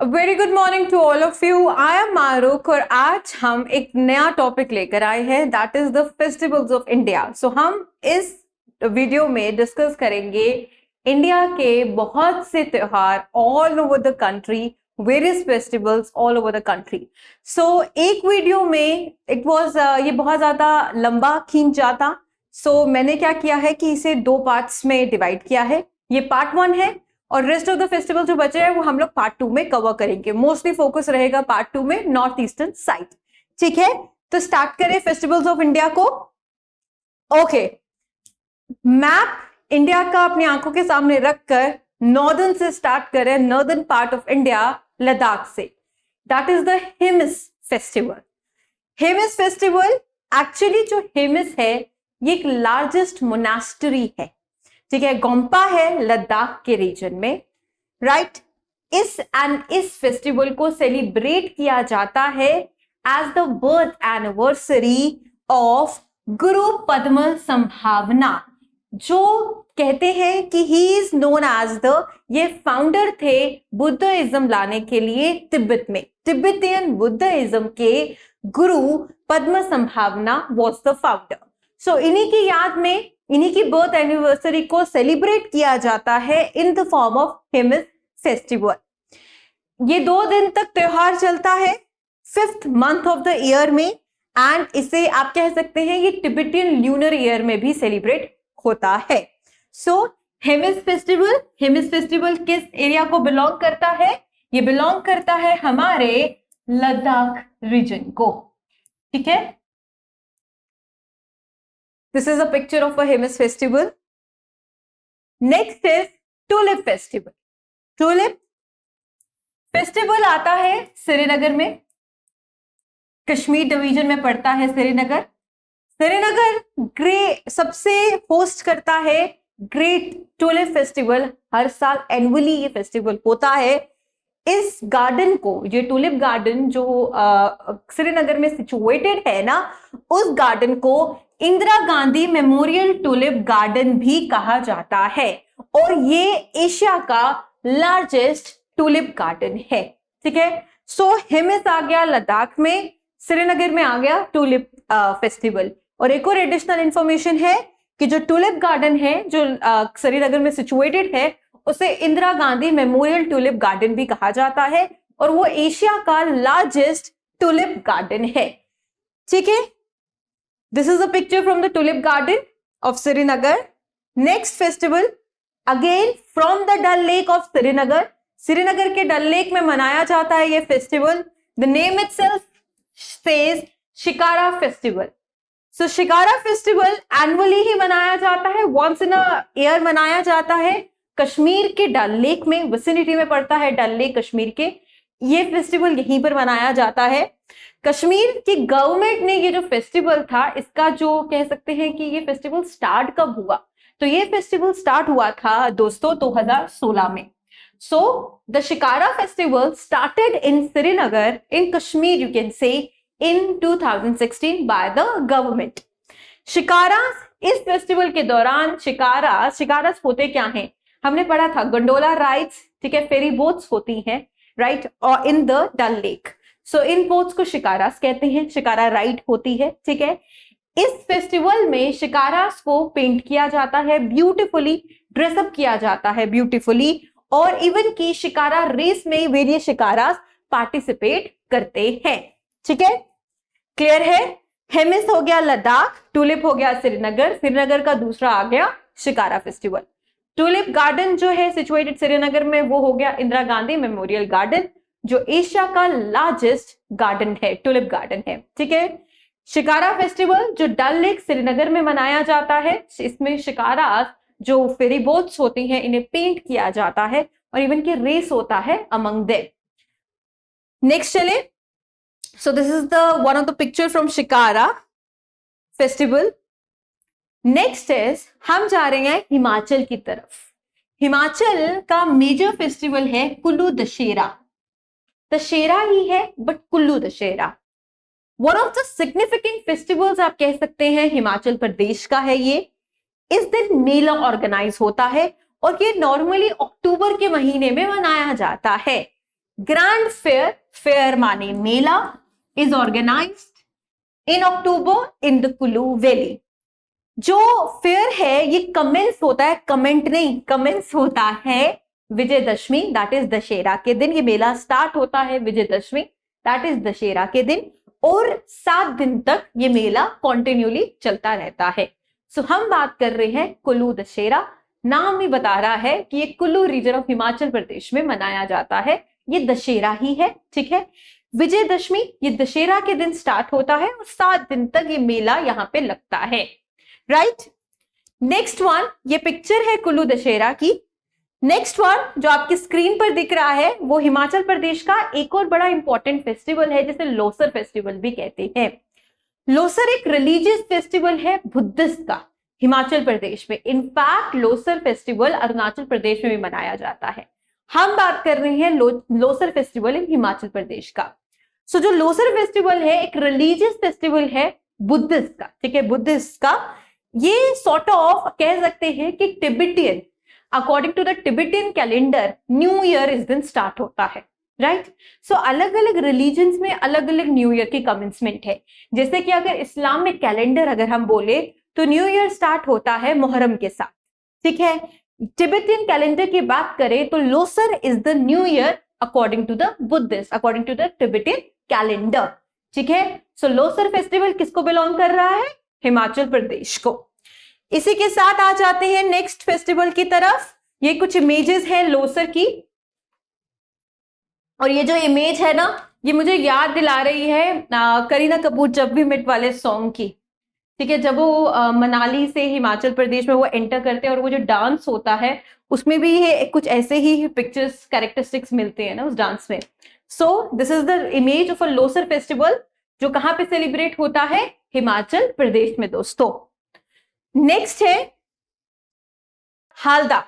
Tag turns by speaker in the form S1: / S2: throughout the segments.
S1: Very good morning to all of you. I am Maruk और आज हम एक नया टॉपिक लेकर आए हैं, that is the festivals of India. So हम इस वीडियो में डिस्कस करेंगे इंडिया के बहुत से त्योहार all over the country, various festivals all over the country. So एक वीडियो में इट वाज ये बहुत ज्यादा लंबा खींच जाता, सो मैंने क्या किया है कि इसे दो पार्ट्स में डिवाइड किया है। ये पार्ट 1 है और रेस्ट ऑफ द फेस्टिवल जो बचे हैं वो हम लोग पार्ट 2 में कवर करेंगे। मोस्टली फोकस रहेगा पार्ट 2 में नॉर्थ ईस्टर्न साइड। ठीक है, तो स्टार्ट करें फेस्टिवल्स ऑफ इंडिया को। ओके, मैप इंडिया का अपनी आंखों के सामने रखकर नॉर्दर्न से स्टार्ट करें, northern part of India, Ladakh से। That is the Hemis festival. Hemis festival actually जो हेमिस है ये एक लार्जेस्ट मोनास्टरी है। ठीक है, गोम्पा है लद्दाख के रीजन में, राइट। इस फेस्टिवल को सेलिब्रेट किया जाता है as the birth anniversary of Guru Padma Sambhava, जो कहते हैं कि he is known as the, ये फाउंडर थे बुद्धिज्म लाने के लिए तिब्बत में। तिब्बतियन बुद्धिज्म के गुरु पद्म संभावना वॉज द फाउंडर। सो इन्हीं की याद में, इन्हीं की बर्थ एनिवर्सरी को सेलिब्रेट किया जाता है in the form of Hemis festival. ये 2 दिन तक त्योहार चलता है 5th month of the year में, एंड इसे आप कह सकते हैं ये तिब्बतियन ल्यूनर ईयर में भी सेलिब्रेट होता है। सो हेमिस फेस्टिवल किस एरिया को बिलोंग करता है? ये बिलोंग करता है हमारे लद्दाख रीजन को। ठीक है, this is a picture of a Hemis festival. Next is tulip festival. tulip festival आता है श्रीनगर में, कश्मीर डिवीजन में पड़ता है श्रीनगर। सबसे होस्ट करता है ग्रेट टुलिप फेस्टिवल। हर साल एनुअली ये फेस्टिवल होता है। इस गार्डन को, ये टुलिप गार्डन जो श्रीनगर में सिचुएटेड है ना, उस गार्डन को Indira Gandhi memorial tulip garden भी कहा जाता है, और ये एशिया का लार्जेस्ट टुलिप गार्डन है। ठीक है, सो हेमिस आ गया लद्दाख में, श्रीनगर में आ गया टुलिप फेस्टिवल। और एक और एडिशनल इंफॉर्मेशन है कि जो टुलिप गार्डन है जो श्रीनगर में सिचुएटेड है, उसे Indira Gandhi memorial tulip garden भी कहा जाता है, और वो एशिया का लार्जेस्ट टुलिप गार्डन है। ठीक है, this is a picture from the tulip garden of Srinagar. Next festival again from the Dal lake of Srinagar. Srinagar के डल लेक में मनाया जाता है ये festival. The name itself says Shikara festival. So Shikara festival annually ही मनाया जाता है, वंस इन अ ईयर मनाया जाता है। कश्मीर के डल लेक में, विसिनिटी में पड़ता है डल लेक कश्मीर के, ये फेस्टिवल यहीं पर मनाया जाता है। कश्मीर की गवर्नमेंट ने ये जो फेस्टिवल था, इसका जो कह सकते हैं कि ये फेस्टिवल स्टार्ट कब हुआ, तो ये फेस्टिवल स्टार्ट हुआ था दोस्तों 2016 में। So the Shikara festival started in Srinagar in Kashmir, you can say, in 2016 by the government. Shikaras, इस फेस्टिवल के दौरान शिकारास होते क्या हैं? हमने पढ़ा था गंडोला राइड्स, ठीक है, फेरी बोट्स होती हैं, राइट, और in the Dal lake. So इन बोट्स को शिकारास कहते हैं, शिकारा राइड होती है। ठीक है, इस फेस्टिवल में शिकारास को पेंट किया जाता है, ब्यूटीफुली ड्रेसअप किया जाता है ब्यूटीफुली, और इवन की शिकारा रेस में वेरियस शिकारास पार्टिसिपेट करते हैं। ठीक है, क्लियर है? हेमिस हो गया लद्दाख, टुलिप हो गया श्रीनगर, श्रीनगर का दूसरा आ गया शिकारा फेस्टिवल। टुलिप गार्डन जो है सिचुएटेड श्रीनगर में, वो हो गया इंदिरा गांधी मेमोरियल गार्डन, जो एशिया का लार्जेस्ट गार्डन है, टुलिप गार्डन है। ठीक है, शिकारा फेस्टिवल जो डल लेक श्रीनगर में मनाया जाता है, इसमें शिकारास जो फेरी बोट्स होती हैं इन्हें पेंट किया जाता है, और इवन की रेस होता है अमंग देम। नेक्स्ट चले, सो this is the one of the picture from shikara festival. Next is, हम जा रहे हैं हिमाचल की तरफ। हिमाचल का मेजर फेस्टिवल है कुल्लू दशहरा। दशहरा ही है but Kullu Dussehra, one of the significant festivals आप कह सकते हैं हिमाचल प्रदेश का है ये। इस दिन मेला ऑर्गेनाइज होता है, और ये नॉर्मली अक्टूबर के महीने में मनाया जाता है। ग्रैंड फेयर, फेयर माने मेला, is organised in October in the Kullu valley. जो फेयर है ये कमेंस होता है, कमेंट नहीं, कमेंस होता है विजयदशमी, दैट इज दशहरा के दिन। ये मेला स्टार्ट होता है विजयदशमी, दैट इज दशहरा के दिन, और 7 दिन तक ये मेला कॉन्टिन्यूली चलता रहता है। सो हम बात कर रहे हैं कुल्लू दशहरा। नाम ही बता रहा है कि ये कुल्लू रीजन ऑफ हिमाचल प्रदेश में मनाया जाता है, ये दशहरा ही है, ठीक है। विजयदशमी ये दशहरा के दिन स्टार्ट होता है और 7 दिन तक ये मेला यहाँ पे लगता है, राइट। नेक्स्ट वन, ये पिक्चर है कुल्लू दशहरा की। नेक्स्ट वन जो आपकी स्क्रीन पर दिख रहा है वो हिमाचल प्रदेश का एक और बड़ा इंपॉर्टेंट फेस्टिवल है, जिसे लोसर फेस्टिवल भी कहते हैं। लोसर एक रिलीजियस फेस्टिवल है बुद्धिस्ट का हिमाचल प्रदेश में। इनफैक्ट लोसर फेस्टिवल अरुणाचल प्रदेश में भी मनाया जाता है। हम बात कर रहे हैं लोसर फेस्टिवल इन हिमाचल प्रदेश का। सो जो लोसर फेस्टिवल है एक रिलीजियस फेस्टिवल है बुद्धिस्ट का, ठीक है, बुद्धिस्ट का। ये सॉर्ट ऑफ कह सकते हैं कि Tibetan, according to the Tibetan calendar new year इस दिन स्टार्ट होता है, राइट। सो अलग अलग रिलीजन्स में अलग अलग न्यू ईयर की कमेंसमेंट है। जैसे कि अगर इस्लामिक कैलेंडर अगर हम बोले तो न्यू ईयर स्टार्ट होता है मुहर्रम के साथ, ठीक है। टिबेटियन कैलेंडर की बात करें तो Losar is the new year according to the Buddhist, according to the Tibetan calendar, ठीक है। सो लोसर फेस्टिवल किसको बिलोंग कर रहा है? हिमाचल प्रदेश को। इसी के साथ आ जाते हैं नेक्स्ट फेस्टिवल की तरफ। ये कुछ इमेजेस हैं लोसर की, और ये जो इमेज है ना ये मुझे याद दिला रही है करीना कपूर जब भी मिट वाले सॉन्ग की, ठीक है। जब वो मनाली से हिमाचल प्रदेश में वो एंटर करते हैं और वो जो डांस होता है उसमें भी ये कुछ ऐसे ही पिक्चर्स कैरेक्टरिस्टिक्स मिलते हैं ना उस डांस में। So this is the image of a Losar festival जो कहां पे सेलिब्रेट होता है? हिमाचल प्रदेश में दोस्तों। नेक्स्ट है हालदा।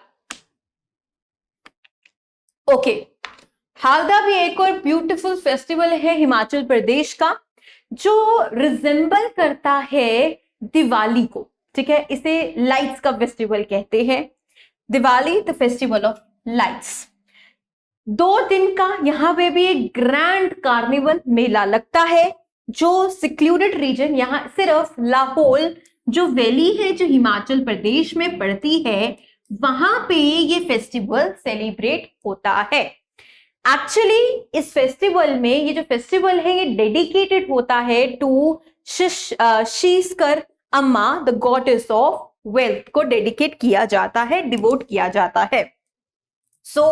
S1: ओके, हालदा भी एक और ब्यूटीफुल फेस्टिवल है हिमाचल प्रदेश का जो रिजेंबल करता है दिवाली को, ठीक है। इसे लाइट्स का फेस्टिवल कहते हैं, Diwali the festival of lights. 2 दिन का यहाँ पे भी एक ग्रैंड कार्निवल मेला लगता है जो सिक्लूडेड रीजन, यहाँ सिर्फ लाहौल जो वैली है जो हिमाचल प्रदेश में पड़ती है वहां पे ये फेस्टिवल सेलिब्रेट होता है। एक्चुअली इस फेस्टिवल में ये जो फेस्टिवल है ये डेडिकेटेड होता है to Shiskar Amma the goddess of wealth को डेडिकेट किया जाता है, डिवोट किया जाता है। So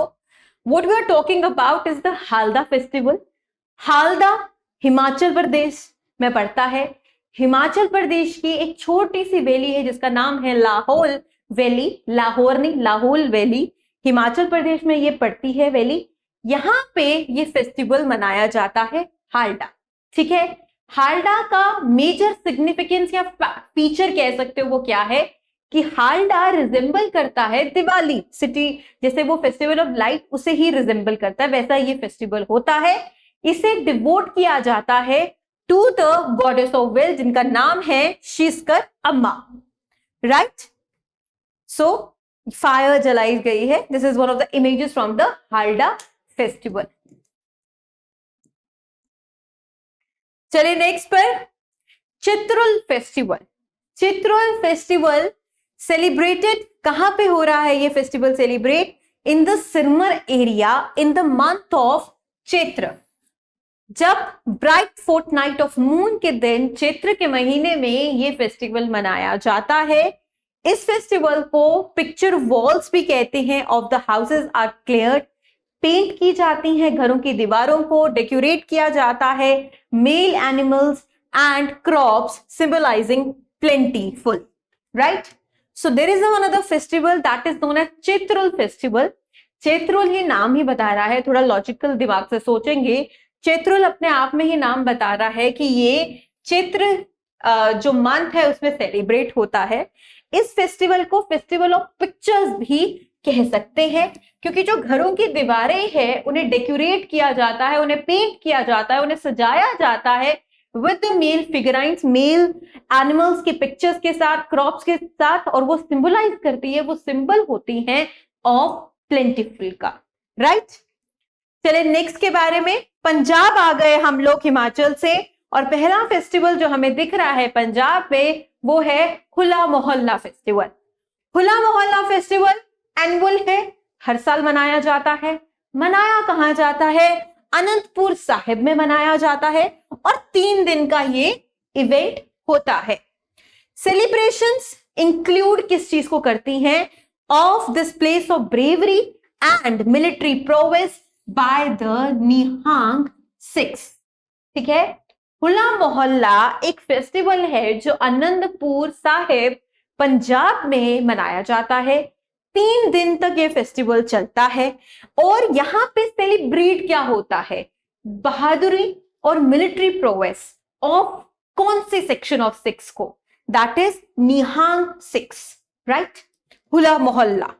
S1: what we are talking about is the Halda festival. Halda Himachal Pradesh में पड़ता है। हिमाचल प्रदेश की एक छोटी सी वैली है जिसका नाम है लाहौल वैली, लाहौर नहीं लाहौल वैली, हिमाचल प्रदेश में ये पड़ती है वैली। यहाँ पे ये फेस्टिवल मनाया जाता है हालडा, ठीक है। हालडा का मेजर सिग्निफिकेंस या फीचर कह सकते हो वो क्या है कि हालडा रिजेंबल करता है दिवाली सिटी, जैसे वो फेस्टिवल ऑफ लाइट उसे ही रिजेंबल करता है वैसा ये फेस्टिवल होता है। इसे डिवोट किया जाता है to the goddess of wealth जिनका नाम है शीस्कर अम्मा, राइट। सो फायर जलाई गई है। This is one of the images from the Halda festival. चलिए नेक्स्ट पर Chitrul festival. Chitrul festival celebrated कहां पे हो रहा है? ये festival celebrate in the Sirmaur area in the month of Chaitra. जब ब्राइट फोर्टनाइट ऑफ मून के दिन चैत्र के महीने में ये फेस्टिवल मनाया जाता है। इस फेस्टिवल को पिक्चर वॉल्स भी कहते हैं of the houses are cleared, paint की जाती हैं घरों की दीवारों को, डेकोरेट किया जाता है male animals and crops symbolising plentiful, right. So there is another festival that is known as Chitrul festival. Chitrul ही नाम ही बता रहा है, थोड़ा लॉजिकल दिमाग से सोचेंगे चित्रुल अपने आप में ही नाम बता रहा है कि ये चित्र जो मंथ है उसमें सेलिब्रेट होता है। इस फेस्टिवल को फेस्टिवल ऑफ पिक्चर्स भी कह सकते हैं क्योंकि जो घरों की दीवारें हैं उन्हें डेकोरेट किया जाता है, उन्हें पेंट किया जाता है, उन्हें सजाया जाता है with the male figurines, male animals के पिक्चर्स के साथ, क्रॉप्स के साथ, और वो सिंबलाइज करती है, वो सिंबल होती है ऑफ प्लेंटीफुल का, राइट। चले नेक्स्ट के बारे में, पंजाब आ गए हम लोग हिमाचल से, और पहला फेस्टिवल जो हमें दिख रहा है पंजाब में वो है होला मोहल्ला फेस्टिवल। होला मोहल्ला फेस्टिवल एनुअल है, हर साल मनाया जाता है। मनाया कहाँ जाता है? अनंतपुर साहिब में मनाया जाता है, और 3 दिन का ये इवेंट होता है। सेलिब्रेशंस इंक्लूड किस चीज को करती हैं? Of this place of bravery and military prowess by the Nihang Sikhs. ठीक है, होला मोहल्ला एक फेस्टिवल है जो आनंदपुर साहिब पंजाब में मनाया जाता है। 3 दिन तक ये फेस्टिवल चलता है, और यहाँ पे सेलिब्रेट क्या होता है? बहादुरी और मिलिट्री प्रोवेस ऑफ कौन से सेक्शन ऑफ सिख्स को? That is Nihang Sikhs, right? होला मोहल्ला।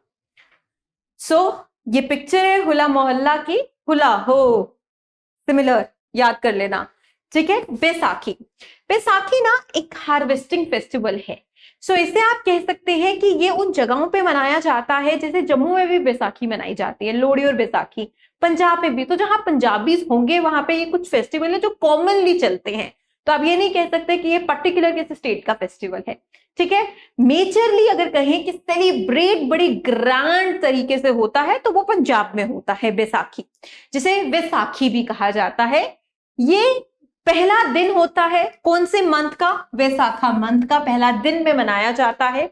S1: सो ये पिक्चर है होला मोहल्ला की, होला हो सिमिलर याद कर लेना। ठीक है, बैसाखी। बैसाखी ना एक हार्वेस्टिंग फेस्टिवल है। सो इसे आप कह सकते हैं कि ये उन जगहों पे मनाया जाता है, जैसे जम्मू में भी बैसाखी मनाई जाती है, लोहड़ी और बैसाखी, पंजाब में भी। तो जहां पंजाबीज होंगे वहां पे ये कुछ फेस्टिवल है जो कॉमनली चलते हैं। तो आप ये नहीं कह सकते कि ये पर्टिकुलर किसी स्टेट का फेस्टिवल है। ठीक है, मेजरली अगर कहें कि सेलिब्रेट बड़ी ग्रैंड तरीके से होता है तो वो पंजाब में होता है बैसाखी, जिसे वैसाखी भी कहा जाता है। ये पहला दिन होता है कौन से मंथ का? वैसाखा मंथ का पहला दिन में मनाया जाता है।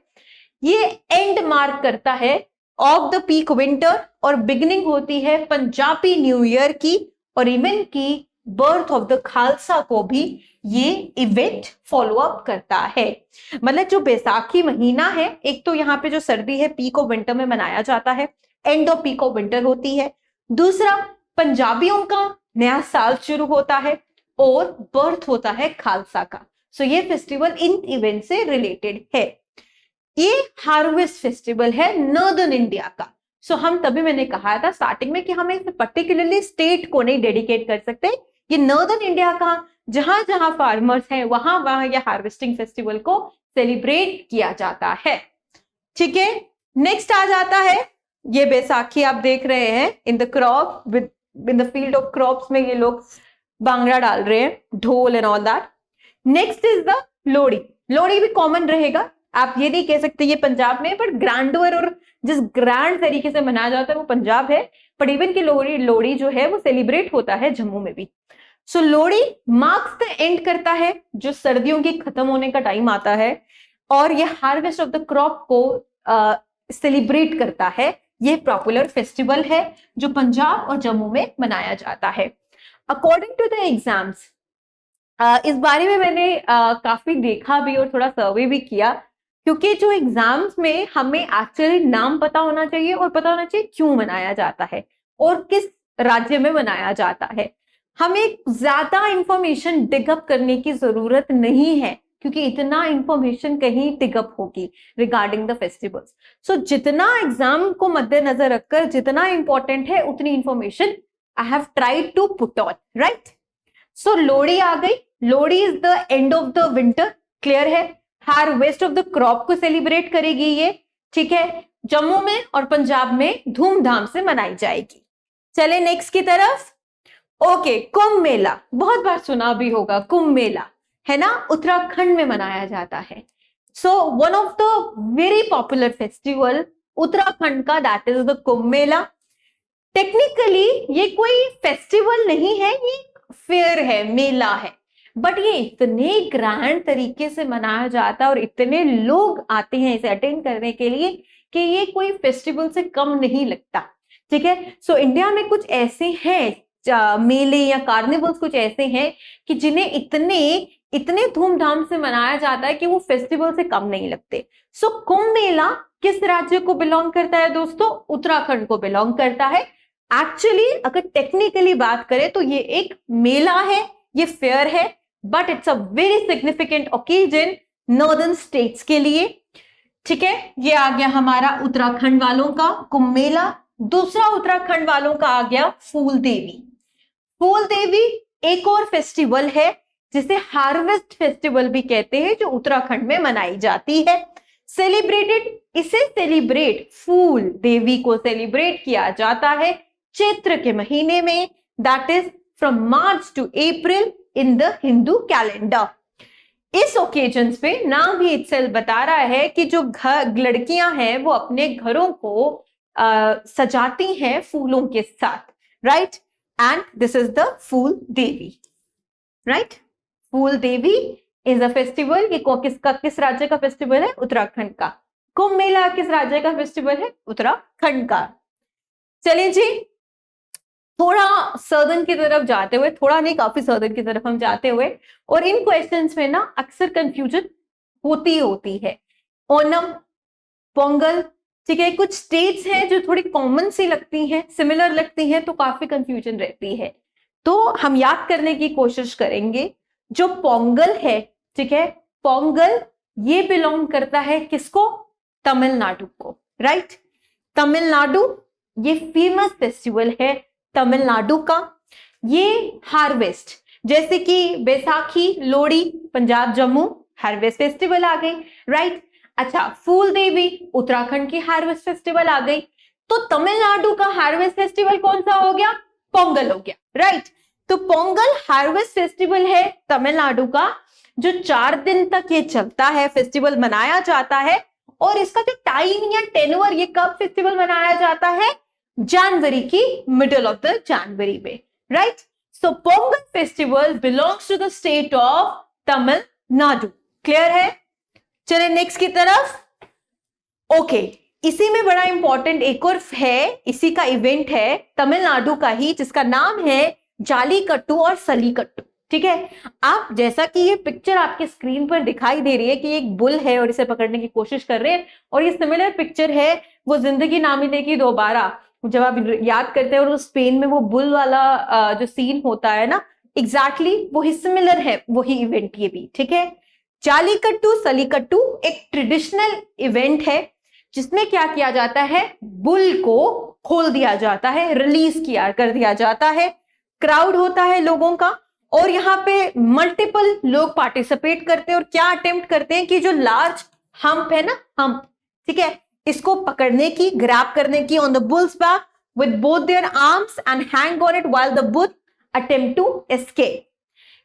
S1: ये एंड मार्क करता है ऑफ द पीक विंटर, और बिगिनिंग होती है पंजाबी न्यू ईयर की, और इवन की बर्थ ऑफ द खालसा को भी ये इवेंट फॉलो अप करता है। मतलब जो बैसाखी महीना है, एक तो यहाँ पे जो सर्दी है पीक ऑफ विंटर में मनाया जाता है, end off peak of winter होती है। दूसरा, पंजाबियों का नया साल शुरू होता है, और बर्थ होता है खालसा का। सो ये फेस्टिवल इन इवेंट से रिलेटेड है। ये हार्वेस्ट फेस्टिवल है नॉर्दर्न इंडिया का। सो हम तभी मैंने कहा था स्टार्टिंग में कि हम इसे पर्टिकुलरली स्टेट को नहीं डेडिकेट कर सकते। ये नॉर्दर्न इंडिया का जहां जहां फार्मर्स हैं वहां वहां ये हार्वेस्टिंग फेस्टिवल को सेलिब्रेट किया जाता है। ठीक है, नेक्स्ट आ जाता है ये बैसाखी। आप देख रहे हैं in the crop with in the field of crops में ये लोग बांगड़ा डाल रहे हैं, ढोल and all that. Next is the Lohri. Lohri भी कॉमन रहेगा, आप ये नहीं कह सकते ये पंजाब में, बट ग्रैंडवर और जिस ग्रैंड तरीके से मनाया जाता है वो पंजाब है। पर इवन की लोहड़ी जो है वो सेलिब्रेट होता है जम्मू में भी। सो लोहड़ी मार्क्स द एंड करता है, जो सर्दियों की खत्म होने का टाइम आता है, और ये हार्वेस्ट ऑफ द क्रॉप को सेलिब्रेट करता है। ये पॉपुलर फेस्टिवल है जो पंजाब और जम्मू में मनाया जाता है। अकॉर्डिंग टू द एग्जाम्स, इस बारे में मैंने काफी देखा भी और थोड़ा सर्वे भी किया, क्योंकि जो एग्जाम्स में हमें एक्चुअली नाम पता होना चाहिए, और पता होना चाहिए क्यों मनाया जाता है और किस राज्य में मनाया जाता है। हमें ज्यादा इंफॉर्मेशन डिगअप करने की जरूरत नहीं है, क्योंकि इतना इंफॉर्मेशन कहीं डिगअप होगी रिगार्डिंग द फेस्टिवल्स। सो जितना एग्जाम को मद्देनजर रखकर जितना इंपॉर्टेंट है उतनी information I have tried to put on, right? So Lohri आ गई। Lohri is the end of the winter, clear है। हार्वेस्ट ऑफ द क्रॉप को सेलिब्रेट करेगी ये, ठीक है। जम्मू में और पंजाब में धूमधाम से मनाई जाएगी। चले नेक्स्ट की तरफ। ओके, कुंभ मेला बहुत बार सुना भी होगा, कुंभ मेला है ना, उत्तराखंड में मनाया जाता है। So one of the very popular festival Uttarakhand का, that is the Kumbh Mela. Technically ये कोई फेस्टिवल नहीं है, ये फेयर है, मेला है, बट ये इतने ग्रैंड तरीके से मनाया जाता है और इतने लोग आते हैं इसे अटेंड करने के लिए कि ये कोई फेस्टिवल से कम नहीं लगता, ठीक है। सो इंडिया में कुछ ऐसे हैं मेले या कार्निवल्स कुछ ऐसे हैं कि जिन्हें इतने धूमधाम से मनाया जाता है कि वो फेस्टिवल से कम नहीं लगते। सो कुंभ मेला किस राज्य को बिलोंग करता है दोस्तों? उत्तराखंड को बिलोंग करता है। एक्चुअली अगर टेक्निकली बात करें तो ये एक मेला है, ये फेयर है, but it's a very significant occasion northern states के लिए, ठीक है। ये आ गया हमारा उत्तराखंड वालों का कुंभ मेला। दूसरा उत्तराखंड वालों का आ गया फूल देवी। फूल देवी एक और फेस्टिवल है जिसे हार्वेस्ट फेस्टिवल भी कहते हैं, जो उत्तराखंड में मनाई जाती है। सेलिब्रेटेड, इसे सेलिब्रेट, फूल देवी को सेलिब्रेट किया जाता है चैत्र के महीने में, that is from March two April in the Hindu calendar. इस ओकेजन्स पे नाम भी इटसेल्फ बता रहा है कि जो घर लड़कियां हैं वो अपने घरों को सजाती हैं फूलों के साथ, right. And this is the Phool Devi, right. Phool Devi is a festival. ये किस राज्य का फेस्टिवल है? उत्तराखंड का। कुंभ मेला किस राज्य का फेस्टिवल है? उत्तराखंड का। चलिए जी, थोड़ा सर्दन की तरफ जाते हुए, थोड़ा नहीं काफी सर्दन की तरफ हम जाते हुए, और इन क्वेश्चंस में ना अक्सर कंफ्यूजन होती है। ओणम, पोंगल, ठीक है, कुछ स्टेट्स हैं जो थोड़ी कॉमन सी लगती हैं, सिमिलर लगती हैं, तो काफी कंफ्यूजन रहती है। तो हम याद करने की कोशिश करेंगे। जो पोंगल है, ठीक है, पोंगल ये बिलोंग करता है किसको? तमिलनाडु को, राइट। तमिलनाडु, ये फेमस फेस्टिवल है तमिलनाडु का। ये हार्वेस्ट, जैसे कि बैसाखी, लोहड़ी पंजाब जम्मू हार्वेस्ट फेस्टिवल आ गई, राइट। अच्छा, फूल देवी उत्तराखंड की हार्वेस्ट फेस्टिवल आ गई। तो तमिलनाडु का हार्वेस्ट फेस्टिवल कौन सा हो गया? पोंगल हो गया, राइट। तो पोंगल हार्वेस्ट फेस्टिवल है तमिलनाडु का, जो 4 दिन तक ये चलता है, फेस्टिवल मनाया जाता है। और इसका जो टाइम या टेन्योर, ये कब फेस्टिवल मनाया जाता है? जनवरी की मिडल ऑफ द जनवरी में, right. So Pongal festival belongs to the state of Tamil Nadu. Clear है? चलिए नेक्स्ट की तरफ। ओके, इसी में बड़ा इंपॉर्टेंट एक और है, इसी का इवेंट है तमिलनाडु का ही, जिसका नाम है जालीकट्टू और सलीकट्टू, ठीक है। आप जैसा कि ये पिक्चर आपके स्क्रीन पर दिखाई दे रही है कि एक बुल है और इसे पकड़ने की कोशिश कर रहे हैं, और ये सिमिलर पिक्चर है वो जिंदगी ना मिलेगी दोबारा, जब आप याद करते हैं, और उस स्पेन में वो बुल वाला जो सीन होता है ना, एग्जैक्टली वही सिमिलर है, वही इवेंट ये भी, ठीक है। जालीकट्टू सलीकट्टू एक ट्रेडिशनल इवेंट है, जिसमें क्या किया जाता है? बुल को खोल दिया जाता है, रिलीज कर दिया जाता है। क्राउड होता है लोगों का, और यहाँ पे मल्टीपल लोग पार्टिसिपेट करते हैं, और क्या अटेम्प्ट करते हैं कि जो लार्ज हम्प है ना, हम्प, ठीक है, इसको पकड़ने की, ग्रैब करने की on the bull's back with both their arms and hang on it while the bull attempt to escape.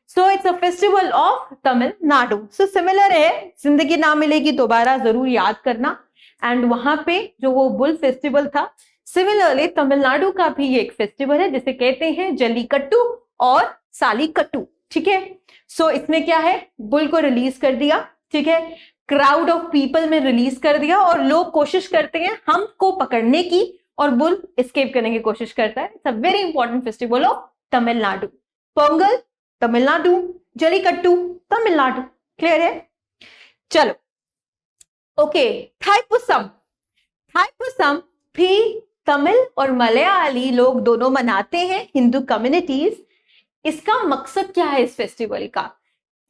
S1: So it's a festival of Tamil Nadu. So similar है, जिंदगी ना मिलेगी दोबारा जरूर याद करना। एंड वहां पे जो वो बुल फेस्टिवल था, सिमिलरली तमिलनाडु का भी एक फेस्टिवल है जिसे कहते हैं जलीकट्टू और सालीकट्टू, ठीक है। सो इसमें क्या है? बुल को रिलीज कर दिया, ठीक है, क्राउड ऑफ पीपल में रिलीज कर दिया, और लोग कोशिश करते हैं हम को पकड़ने की, और बुल एस्केप करने की कोशिश करता है। It's a very important festival of Tamil Nadu. Pongal Tamil Nadu, Jallikattu Tamil Nadu. Clear है? चलो, ओके। थाईपुसम, थाईपुसम भी तमिल और मलयाली लोग दोनों मनाते हैं, हिंदू कम्युनिटीज। इसका मकसद क्या है इस फेस्टिवल का?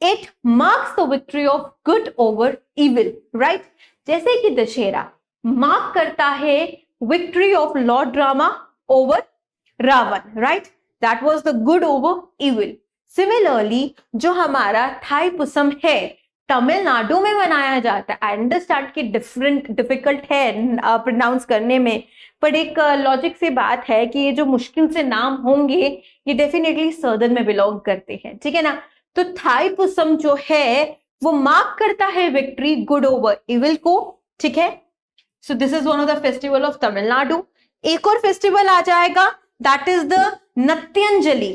S1: It marks the victory of good over evil, right. जैसे कि दशहरा मार्क करता है victory of lord Rama over Ravan, right, that was the good over evil. Similarly जो हमारा थाईपुसम है, तमिलनाडु में मनाया जाता है। आई अंडरस्टैंड कि डिफिकल्ट है प्रोनाउंस करने में, पर एक लॉजिक से बात है कि ये जो मुश्किल से नाम होंगे ये डेफिनेटली सर्दन में बिलोंग करते हैं, ठीक है ना। तो थाईपुसम जो है वो मार्क करता है विक्ट्री गुड ओवर इविल को, ठीक है। सो this is one of the festival of Tamil Nadu. एक और फेस्टिवल आ जाएगा, दैट इज द नृत्यांजलि,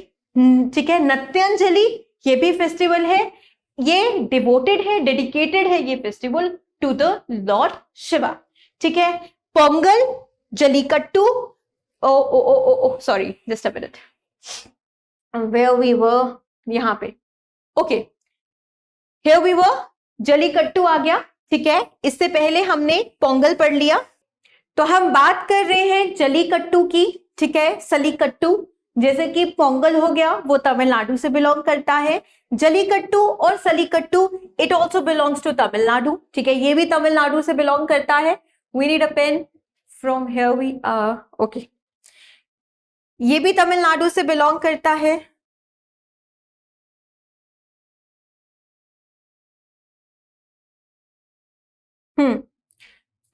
S1: ठीक है। नृत्यांजलि ये भी फेस्टिवल है, ये डिवोटेड है, डेडिकेटेड है ये festival to the lord Shiva, ठीक है। Pongal, Jallikattu, sorry just a minute, where we were, यहाँ पे, okay, here we were, Jallikattu आ गया, ठीक है। इससे पहले हमने पोंगल पढ़ लिया, तो हम बात कर रहे हैं जलीकट्टू की, ठीक है। सलीकट्टू, जैसे कि पोंगल हो गया वो तमिलनाडु से बिलोंग करता है, जलीकट्टू और सलीकट्टू it also belongs to Tamil Nadu, ठीक है, ये भी तमिलनाडु से बिलोंग करता है। We need a pen from here we, okay, ये भी तमिलनाडु से बिलोंग करता है।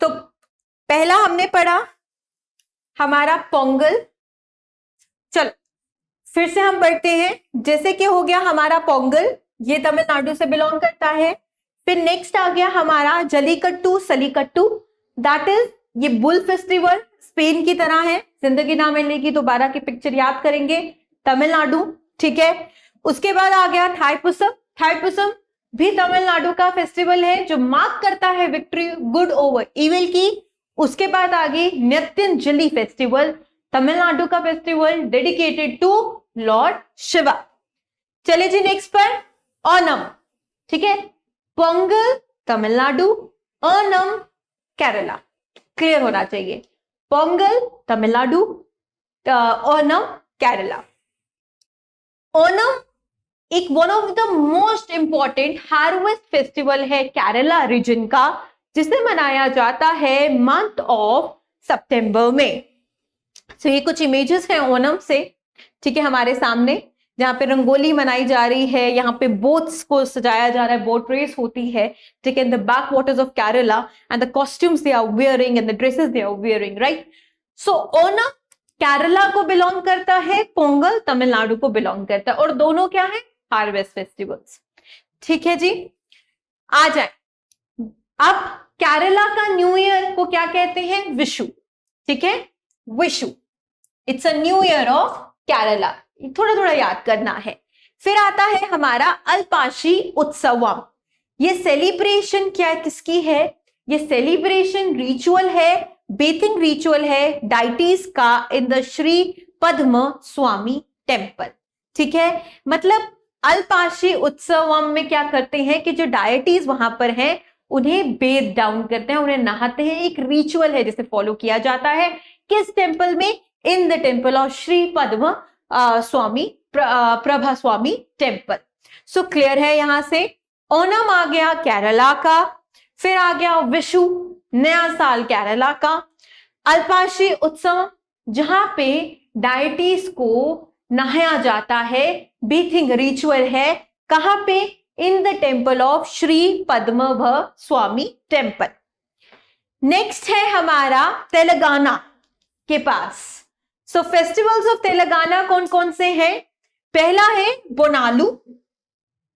S1: तो पहला हमने पढ़ा हमारा पोंगल, चलो फिर से हम बढ़ते हैं। जैसे कि हो गया हमारा पोंगल, ये तमिलनाडु से बिलोंग करता है। फिर नेक्स्ट आ गया हमारा जलीकट्टू सलीकट्टू, दैट इज ये बुल फेस्टिवल, स्पेन की तरह है। जिंदगी ना मिलेगी दोबारा की पिक्चर याद करेंगे, तमिलनाडु, ठीक है। उसके बाद आ गया थाईपुसम, थाईपुसम भी तमिलनाडु का फेस्टिवल है जो मार्क करता है विक्ट्री गुड ओवर इविल की। उसके बाद आ गई नित्यंजलि फेस्टिवल, तमिलनाडु का festival dedicated to lord Shiva. चले जी नेक्स्ट पर ओनम, ठीक है। पोंगल तमिलनाडु, ओनम केरला, क्लियर होना चाहिए। पोंगल तमिलनाडु, ओनम केरला। ओनम एक one of the most important harvest festival है केरला रीजन का, जिसे मनाया जाता है मंथ ऑफ सितंबर में। तो ये कुछ इमेजेस हैं ओनम से, ठीक है, हमारे सामने, जहां पे रंगोली मनाई जा रही है, यहाँ पे बोट्स को सजाया जा रहा है, बोट रेस होती है, ठीक है, in the backwaters of Kerala, and the costumes they are wearing and the dresses they are wearing, right. So Onam Kerala को बिलोंग करता है, पोंगल तमिलनाडु को बिलोंग करता है, और दोनों क्या है, हार्वेस्ट फेस्टिवल्स, ठीक है जी। आ जाए अब केरला का न्यू ईयर को क्या कहते हैं, विशु, ठीक है, Vishu, it's a new year of Kerala, थोड़ा थोड़ा याद करना है। फिर आता है हमारा अल्पाशी उत्सवम, ये सेलिब्रेशन क्या किसकी है, ये सेलिब्रेशन रिचुअल है, बेथिंग रिचुअल है डाइटीज का in the Shri Padma Swamy temple, ठीक है। मतलब अल्पाशी उत्सवम में क्या करते हैं कि जो डायटीज वहां पर हैं उन्हें बेथ डाउन करते हैं, उन्हें नहाते हैं, एक रिचुअल है जिसे फॉलो किया जाता है, किस टेम्पल में, इन the temple of Shri Padma Swami Prabha Swami temple. So clear है यहां से। ओनम आ गया केरला का, फिर आ गया विशु, नया साल केरला का। अल्पाशी उत्सव जहां पे डायटीज को नहाया जाता है, बेथिंग रिचुअल है, कहां पे, in the temple of Shri Padma Swamy temple. Next है हमारा तेलंगाना के पास। सो फेस्टिवल्स ऑफ तेलंगाना कौन कौन से हैं, पहला है बोनालू,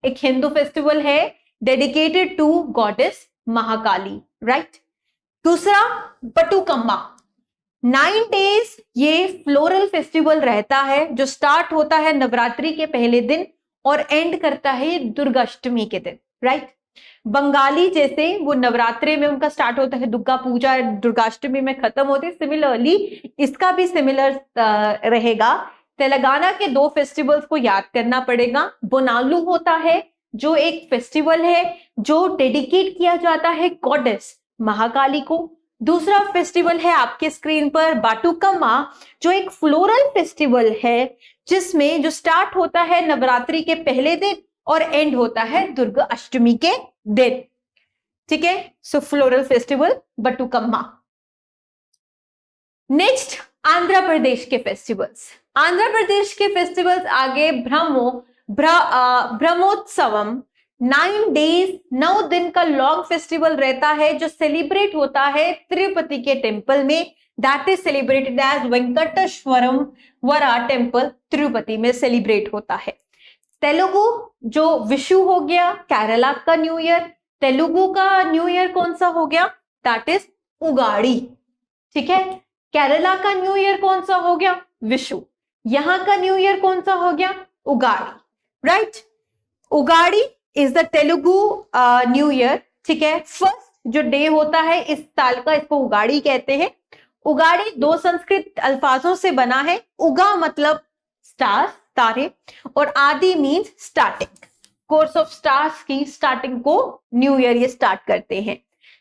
S1: एक हिंदू फेस्टिवल है dedicated to goddess Mahakali, right. दूसरा बटुकम्मा, 9 डेज ये फ्लोरल फेस्टिवल रहता है जो स्टार्ट होता है नवरात्रि के पहले दिन और एंड करता है दुर्गाष्टमी के दिन, राइट। बंगाली जैसे वो नवरात्रि में उनका स्टार्ट होता है, दुर्गा पूजा दुर्गाष्टमी में खत्म होती है, सिमिलरली इसका भी सिमिलर रहेगा। तेलंगाना के 2 फेस्टिवल्स को याद करना पड़ेगा। बोनालू होता है जो एक फेस्टिवल है जो डेडिकेट किया जाता है गॉडेस महाकाली को। दूसरा फेस्टिवल है आपके स्क्रीन पर बाटुकम्मा, जो एक फ्लोरल फेस्टिवल है जिसमें जो स्टार्ट होता है नवरात्रि के पहले दिन और एंड होता है दुर्गा अष्टमी के दिन, ठीक है। सो floral festival Bathukamma. Next Andhra Pradesh के फेस्टिवल्स। आंध्र प्रदेश के फेस्टिवल्स आगे ब्रह्मोत्सवम, 9 डेज 9 दिन का लॉन्ग फेस्टिवल रहता है जो सेलिब्रेट होता है तिरुपति के टेम्पल में, दैट इज सेलिब्रेटेड एज वेंकटेश्वरम वरा टेम्पल, तिरुपति में सेलिब्रेट होता है। तेलुगु जो विशु हो गया, केरला का न्यू ईयर, तेलुगु का न्यू ईयर कौन सा हो गया, दैट इज उगाड़ी, ठीक है। केरला का न्यू ईयर कौन सा हो गया, विशु। यहां का न्यू ईयर कौन सा हो गया, Ugadi, right. Ugadi is the Telugu new year, ठीक है। फर्स्ट जो डे होता है इस साल का, इसको उगाड़ी कहते हैं। उगाड़ी 2 संस्कृत अल्फाजों से बना है, उगा मतलब स्टार, तारे, और आदि means starting, course of stars की स्टार्टिंग को न्यू ईयर ये स्टार्ट करते हैं।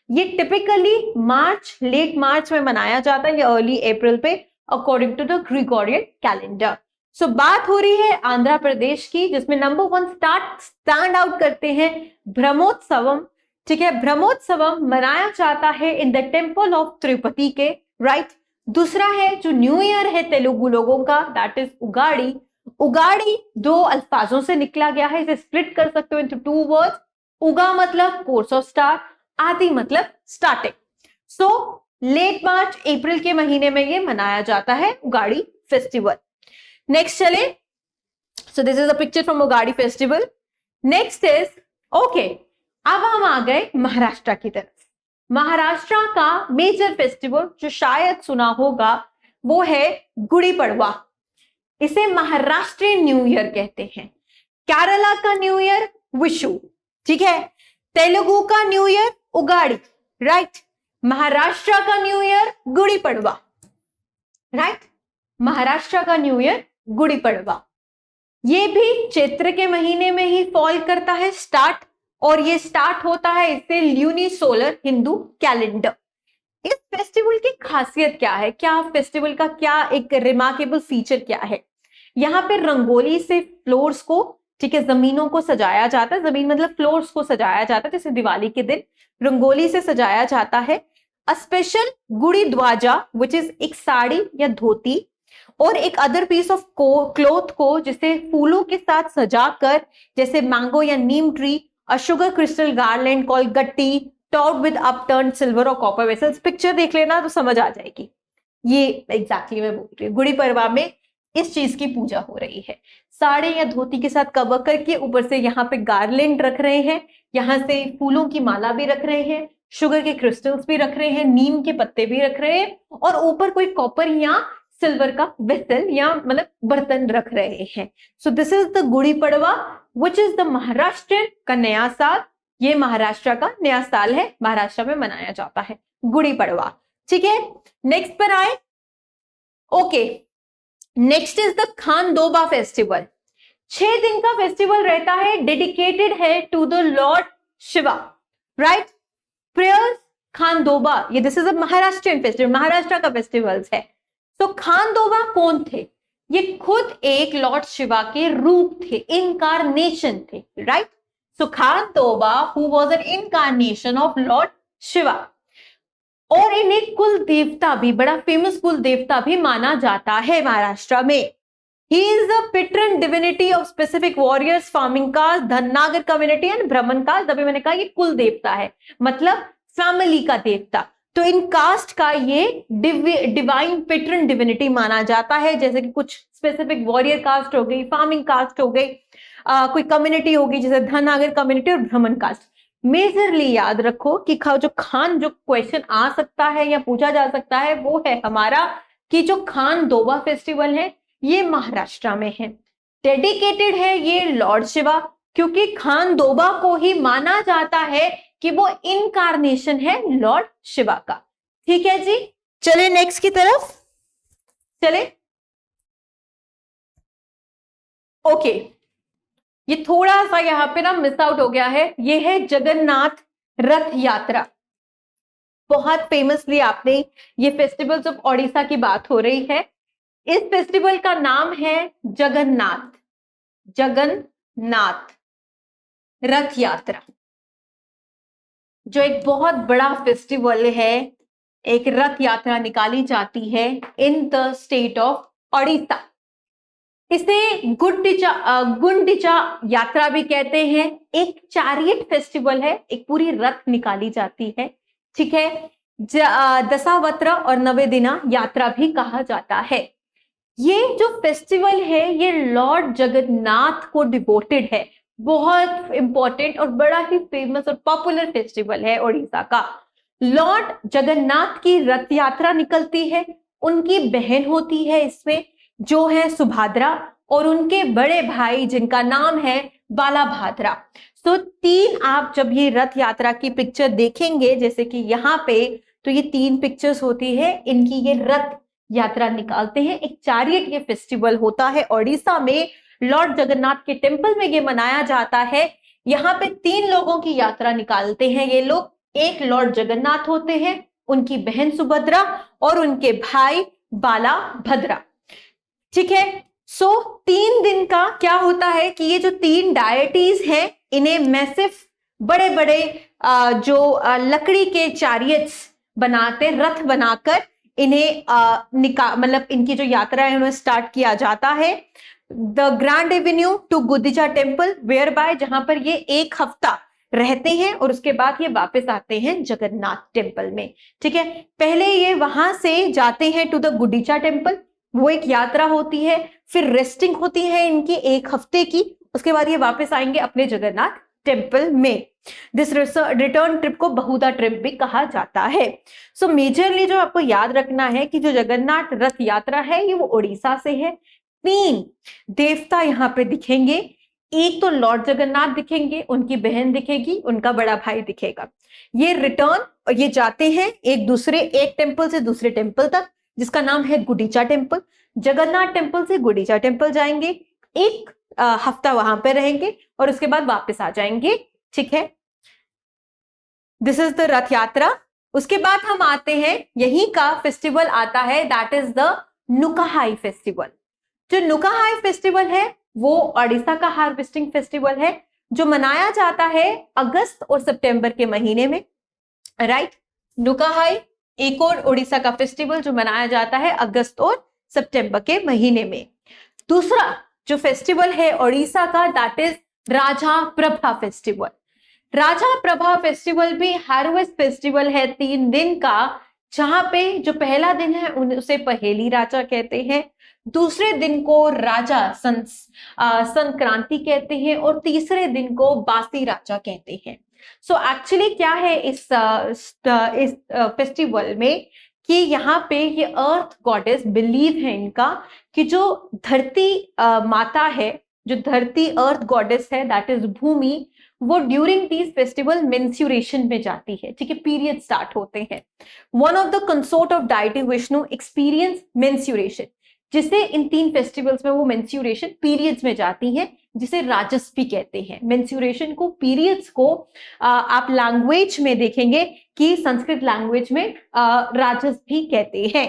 S1: ये टिपिकली मार्च, लेट मार्च में मनाया जाता है या अर्ली अप्रैल पे, according to the Gregorian calendar. So बात हो रही है आंध्र प्रदेश की, जिसमें नंबर 1 स्टैंड आउट करते हैं ब्रह्मोत्सवम, ठीक है। ब्रह्मोत्सवम मनाया जाता है in the temple of Tirupati के, राइट। दूसरा है जो न्यू ईयर है तेलुगु लोगों का, दैट इज उगाड़ी। उगाड़ी 2 अल्फाजों से निकला गया है, इसे स्प्लिट कर सकते हो इनटू 2 वर्ड्स। उगा मतलब कोर्स ऑफ स्टार, आदि मतलब स्टार्टिंग। सो लेट मार्च अप्रैल के महीने में ये मनाया जाता है उगाड़ी फेस्टिवल। नेक्स्ट चले, सो this is a picture from Ugadi festival. Next is okay, अब हम आ गए महाराष्ट्र की तरफ। महाराष्ट्र का मेजर फेस्टिवल जो शायद सुना होगा वो है गुड़ी पड़वा। इसे महाराष्ट्रियन न्यू ईयर कहते हैं। केरला का न्यू ईयर विशु, ठीक है। तेलुगु का new year Ugadi, right. Maharashtra का new year Gudi Padwa, right. Maharashtra का न्यू ईयर गुड़ी पड़वा, ये भी चैत्र के महीने में ही फॉल करता है स्टार्ट, और ये स्टार्ट होता है इससे ल्यूनिसोलर हिंदू कैलेंडर। इस फेस्टिवल की खासियत क्या है, क्या फेस्टिवल का क्या एक रिमार्केबल फीचर क्या है? यहाँ पे रंगोली से फ्लोर्स को, ठीक है, जमीनों को सजाया जाता है। जमीन मतलब फ्लोर्स को सजाया जाता है, जैसे दिवाली के दिन रंगोली से सजाया जाता है। अ स्पेशल गुड़ी ध्वजा विच इज एक साड़ी या धोती और एक अदर पीस ऑफ क्लोथ को जिसे फूलों के साथ सजाकर, जैसे मैंगो या नीम ट्री, अ शुगर क्रिस्टल गार्लैंड कॉल्ड गट्टी टॉप्ड विद अपटर्न्ड सिल्वर और कॉपर वेसल्स। पिक्चर देख लेना तो समझ आ जाएगी। ये एग्जैक्टली मैं बोल रही हूँ, गुड़ी पड़वा में इस चीज की पूजा हो रही है। साड़ी या धोती के साथ कवर करके ऊपर से यहाँ पे गार्लैंड रख रहे हैं, यहाँ से फूलों की माला भी रख रहे हैं, शुगर के क्रिस्टल्स भी रख रहे हैं, नीम के पत्ते भी रख रहे हैं, और ऊपर कोई कॉपर या सिल्वर का वेसल या मतलब बर्तन रख रहे हैं। So this is the Gudi Padwa which is the Maharashtra का नया साल। ये महाराष्ट्र का नया साल है, महाराष्ट्र में मनाया जाता है गुड़ी पड़वा, ठीक है। नेक्स्ट पर आए, okay, next is the Khandoba festival. 6 दिन का फेस्टिवल रहता है, डेडिकेटेड है to the lord Shiva, right. Prayers Khandoba, ये this is a Maharashtrian festival, Maharashtra का फेस्टिवल है। तो खानदोबा कौन थे? ये खुद एक लॉर्ड शिवा के रूप थे, इनकारनेशन थे, right. So Khandoba who was an incarnation of lord Shiva, और इन्हें कुल देवता भी, बड़ा फेमस कुल देवता भी माना जाता है महाराष्ट्र में। He is the patron divinity of specific warriors, farming caste, Dhangar community and Brahmin caste. अभी मैंने कहा ये कुल देवता है, मतलब फैमिली का देवता। तो इन कास्ट का ये डिवाइन पेट्रन डिविनिटी माना जाता है, जैसे कि कुछ स्पेसिफिक वॉरियर कास्ट हो गई, फार्मिंग कास्ट हो गई, कोई कम्युनिटी होगी जैसे धननागर कम्युनिटी और ब्राह्मण कास्ट। मेजरली याद रखो कि जो क्वेश्चन आ सकता है या पूछा जा सकता है वो है हमारा कि जो खानदोबा फेस्टिवल है ये महाराष्ट्र में है, डेडिकेटेड है ये लॉर्ड शिवा, क्योंकि खानदोबा को ही माना जाता है कि वो इनकारनेशन है लॉर्ड शिवा का। ठीक है जी, चले नेक्स्ट की तरफ चले। ओके, ये थोड़ा सा यहां पे ना मिस आउट हो गया है, ये है जगन्नाथ रथ यात्रा। बहुत फेमसली आपने ये फेस्टिवल्स ऑफ ओडिशा की बात हो रही है। इस फेस्टिवल का नाम है जगन्नाथ, जगन्नाथ रथ यात्रा, जो एक बहुत बड़ा फेस्टिवल है। एक रथ यात्रा निकाली जाती है in the state of Odisha. इसे गुंडिचा यात्रा भी कहते हैं। एक चैरियट फेस्टिवल है, एक पूरी रथ निकाली जाती है, ठीक है। दशावत्र और नवे दिना यात्रा भी कहा जाता है। ये जो फेस्टिवल है ये लॉर्ड जगन्नाथ को डिवोटेड है, बहुत इंपॉर्टेंट और बड़ा ही फेमस और पॉपुलर फेस्टिवल है ओडिशा का। लॉर्ड जगन्नाथ की रथ यात्रा निकलती है, उनकी बहन होती है इसमें जो है सुभद्रा, और उनके बड़े भाई जिनका नाम है बालाभाद्रा। तो तीन, आप जब ये रथ यात्रा की पिक्चर देखेंगे जैसे कि यहाँ पे, तो ये 3 पिक्चर्स होती है, इनकी ये रथ यात्रा निकालते हैं। एक चैरियट ये फेस्टिवल होता है ओडिशा में, लॉर्ड जगन्नाथ के टेम्पल में ये मनाया जाता है। यहाँ पे 3 लोगों की यात्रा निकालते हैं ये लोग। एक लॉर्ड जगन्नाथ होते हैं, उनकी बहन सुभद्रा और उनके भाई बालाभद्रा, ठीक है। सो 3 दिन का क्या होता है कि ये जो 3 डायटीज हैं इन्हें मैसिव बड़े बड़े जो लकड़ी के चैरियट्स बनाते, रथ बनाकर इन्हें मतलब इनकी जो यात्रा है उन्हें स्टार्ट किया जाता है the grand avenue to Gundicha temple, where by, जहां पर ये 1 हफ्ता रहते हैं और उसके बाद ये वापस आते हैं जगन्नाथ टेम्पल में, ठीक है। पहले ये वहां से जाते हैं टू द गुंडीचा टेम्पल, वो एक यात्रा होती है, फिर रेस्टिंग होती है इनकी 1 हफ्ते की, उसके बाद ये वापस आएंगे अपने जगन्नाथ टेम्पल में। दिस रिटर्न ट्रिप को बहुधा ट्रिप भी कहा जाता है। सो मेजरली जो आपको याद रखना है कि जो जगन्नाथ रथ यात्रा है ये वो उड़ीसा से है। 3 देवता यहाँ पे दिखेंगे, एक तो लॉर्ड जगन्नाथ दिखेंगे, उनकी बहन दिखेगी, उनका बड़ा भाई दिखेगा। ये रिटर्न ये जाते हैं एक टेम्पल से दूसरे टेम्पल तक, जिसका नाम है गुडीचा टेम्पल। जगन्नाथ टेम्पल से गुडीचा टेम्पल जाएंगे, 1 हफ्ता वहां पे रहेंगे और उसके बाद वापस आ जाएंगे। ठीक है, दिस इज द रथ यात्रा। उसके बाद हम आते हैं, यहीं का फेस्टिवल आता है, दैट इज द नुकाहाई फेस्टिवल। जो नुकाहाई फेस्टिवल है वो ओडिशा का हार्वेस्टिंग फेस्टिवल है, जो मनाया जाता है अगस्त और सितंबर के महीने में। राइट, नुकाहाई एक और उड़ीसा का फेस्टिवल जो मनाया जाता है अगस्त और सितंबर के महीने में। दूसरा जो फेस्टिवल है ओडिशा का, that is Raja Prabha festival. Raja Prabha festival भी हार्वेस्ट फेस्टिवल है 3 दिन का, जहां पे जो पहला दिन है उसे पहेली राजा कहते हैं, दूसरे दिन को राजा संक्रांति कहते हैं और तीसरे दिन को बासी राजा कहते हैं। सो एक्चुअली क्या है इस फेस्टिवल में कि यहाँ पे ये अर्थ गॉडेस बिलीव है इनका कि जो धरती माता है, जो धरती अर्थ गॉडेस है, दैट इज भूमि, वो ड्यूरिंग दीज फेस्टिवल मेंस्ट्रुएशन में जाती है। ठीक है, पीरियड स्टार्ट होते हैं। One of the consort of deity Vishnu experience menstruation, जिसे इन 3 फेस्टिवल्स में वो मेंस्ट्रुएशन पीरियड्स में जाती है, जिसे राजस भी कहते हैं। मेंस्ट्रुएशन को, पीरियड्स को आप लैंग्वेज में देखेंगे कि संस्कृत लैंग्वेज में राजस भी कहते हैं।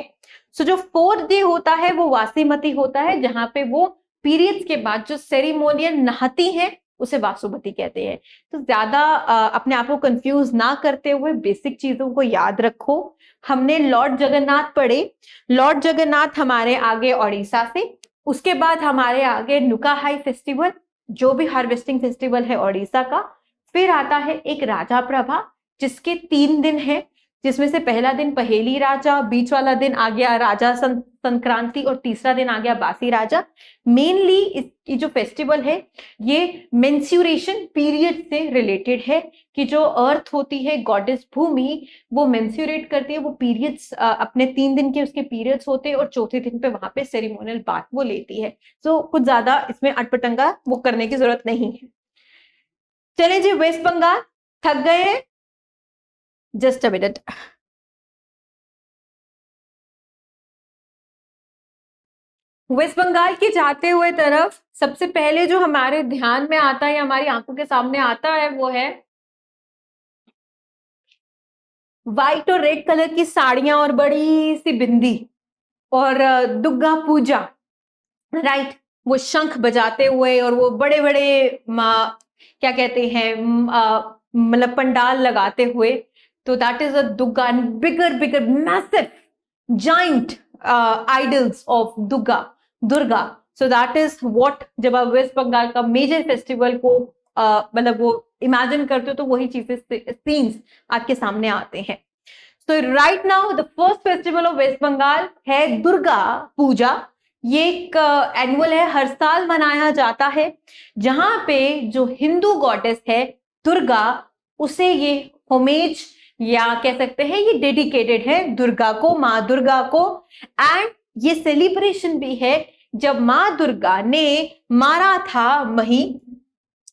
S1: सो जो 4th डे होता है वो वासीमती होता है, जहां पे वो पीरियड्स के बाद जो सेरेमोनियल नहाती हैं उसे वासुमती कहते हैं। तो ज्यादा अपने आप को कंफ्यूज ना करते हुए बेसिक चीजों को याद रखो। हमने लॉर्ड जगन्नाथ पढ़े, लॉर्ड जगन्नाथ हमारे आगे ओडिशा से, उसके बाद हमारे आगे नुकाहाई फेस्टिवल जो भी हार्वेस्टिंग फेस्टिवल है ओडिशा का, फिर आता है एक राजा प्रभा जिसके 3 दिन है, जिसमें से पहला दिन पहेली राजा, बीच वाला दिन आ गया राजा संक्रांति और तीसरा दिन आ गया बासी राजा। मेनली इसकी जो फेस्टिवल है ये मेंस्ट्रुएशन पीरियड से रिलेटेड है कि जो अर्थ होती है गॉडेस भूमि, वो मेंस्ट्रुएट करती है, वो पीरियड्स अपने 3 दिन के उसके पीरियड्स होते हैं और चौथे दिन पे वहां पे सेरेमोनियल बात वो लेती है। तो कुछ ज्यादा इसमें अटपटंगा वो करने की जरूरत नहीं है। चले जी, वेस्ट बंगाल थक गए हैं? Just a minute. West Bengal की जाते हुए तरफ सबसे पहले जो हमारे ध्यान में आता है, हमारी आंखों के सामने आता है, वो है व्हाइट और रेड कलर की साड़ियां और बड़ी सी बिंदी और दुर्गा पूजा। राइट, वो शंख बजाते हुए और वो बड़े बड़े क्या कहते हैं मतलब पंडाल लगाते हुए। तो that is a Durga, bigger bigger massive giant idols of Durga. So that is what, जब आप वेस्ट बंगाल का मेजर फेस्टिवल को मतलब वो इमेजिन करते हो तो वही चीजें सीन्स आपके सामने आते हैं। So right now the first festival of West Bengal है दुर्गा पूजा। ये एक एनुअल है, हर साल मनाया जाता है, जहां पे जो हिंदू गॉडेस है दुर्गा, उसे ये होमेज या कह सकते हैं ये डेडिकेटेड है दुर्गा को, माँ दुर्गा को। एंड ये सेलिब्रेशन भी है जब माँ दुर्गा ने मारा था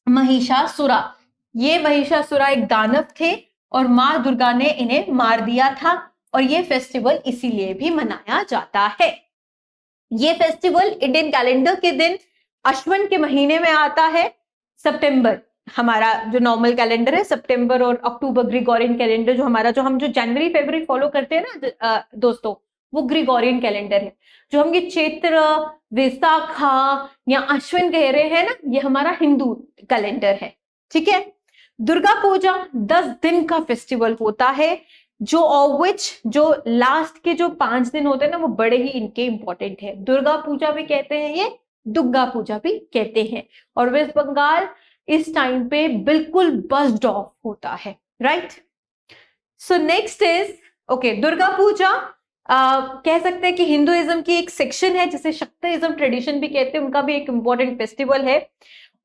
S1: महिषासुरा। ये महिषासुरा एक दानव थे और माँ दुर्गा ने इन्हें मार दिया था, और ये फेस्टिवल इसीलिए भी मनाया जाता है। ये फेस्टिवल इंडियन कैलेंडर के दिन अश्विन के महीने में आता है। सितंबर, हमारा जो नॉर्मल कैलेंडर है, सितंबर और अक्टूबर ग्रिगोरियन कैलेंडर जो हमारा, जो हम जो जनवरी फरवरी फॉलो करते हैं ना दोस्तों, वो ग्रिगोरियन कैलेंडर है। जो हम ये चैत्र, वैसाखा या अश्विन कह रहे हैं ना, ये हमारा हिंदू कैलेंडर है। ठीक है, दुर्गा पूजा 10 दिन का फेस्टिवल होता है, जो जो लास्ट के जो 5 दिन होते हैं ना, वो बड़े ही इनके इंपॉर्टेंट है। दुर्गा पूजा भी कहते हैं, ये दुर्गा पूजा भी कहते हैं। और वेस्ट बंगाल इस टाइम पे बिल्कुल बस्ड ऑफ होता है। Right, so next is okay, Durga Puja कह सकते हैं कि हिंदुइज्म की एक सेक्शन है जिसे शक्तिइज्म ट्रेडिशन भी कहते हैं, उनका भी एक इम्पोर्टेंट फेस्टिवल है।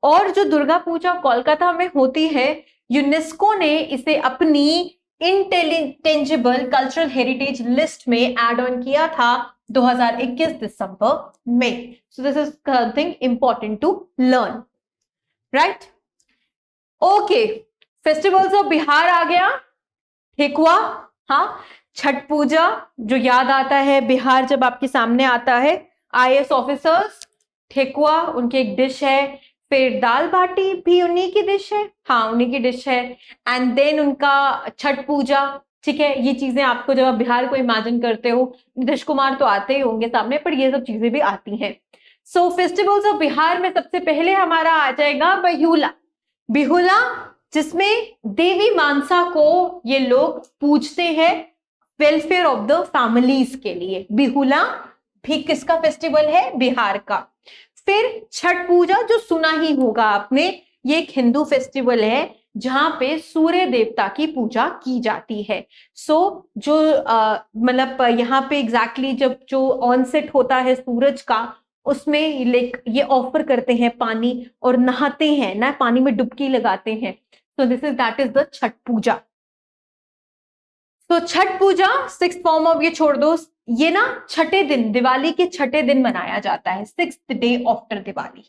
S1: और जो दुर्गा पूजा कोलकाता में होती है, यूनेस्को ने इसे अपनी इंटेंजिबल कल्चरल हेरिटेज लिस्ट में एड ऑन किया था 2021 दिसंबर में। So this is something important to learn, right? Okay, festivals of Bihar आ गया, ठेकुआ, हाँ, छठ पूजा जो याद आता है बिहार जब आपके सामने आता है, आईएएस ऑफिसर्स, ठेकुआ उनकी एक डिश है, फिर दाल बाटी भी उन्हीं की डिश है, हाँ उन्हीं की डिश है, एंड देन उनका छठ पूजा, ठीक है। ये चीजें आपको जब आप बिहार को इमेजिन करते हो, नीतीश कुमार तो आते ही होंगे सामने, पर ये सब चीजें भी आती हैं। सो फेस्टिवल्स ऑफ बिहार में सबसे पहले हमारा आ जाएगा बिहुला। बिहुला, जिसमें देवी मानसा को ये लोग पूजते हैं वेलफेयर ऑफ द फैमिलीज के लिए। बिहुला भी किसका फेस्टिवल है? बिहार का। फिर छठ पूजा, जो सुना ही होगा आपने, ये एक हिंदू फेस्टिवल है जहां पे सूर्य देवता की पूजा की जाती है। सो जो मतलब यहाँ पे एग्जैक्टली जब जो ऑनसेट होता है सूरज का, उसमें लाइक ये ऑफर करते हैं पानी और नहाते हैं ना, पानी में डुबकी लगाते हैं। So this is that is the Chhath Puja. तो Chhath Puja sixth form of, ये छोड़ दो, ये ना छठे दिन, दिवाली के छठे दिन मनाया जाता है, 6th डे आफ्टर दिवाली,